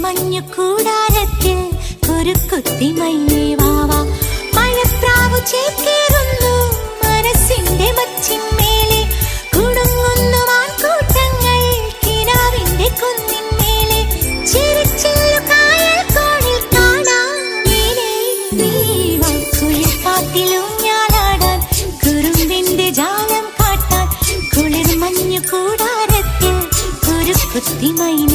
മഞ്ഞു കൂടാരത്തിൽ ഒരു കുത്തിമൈനേ വാവാ. മഴപ്രാവു ചേക്കേറുന്നു മനസ്സിന്റെ മച്ചിന്മേലെ, കുടുങ്ങുന്നു മാൻകൂട്ടങ്ങൾ കിനാവിന്റെ കുന്നിന്മേലെ. ചിരിച്ചില്ലു കായൽ കോണിൽ കാണാം നീലേ നീവാ. കുളിർപ്പാത്തിലൂഞ്ഞാലാടാൻ കുറുമ്പിന്റെ ജാലം കാട്ടാൻ കുളിർ മഞ്ഞു കൂടാരത്തിൽ ഒരു കുത്തിമൈന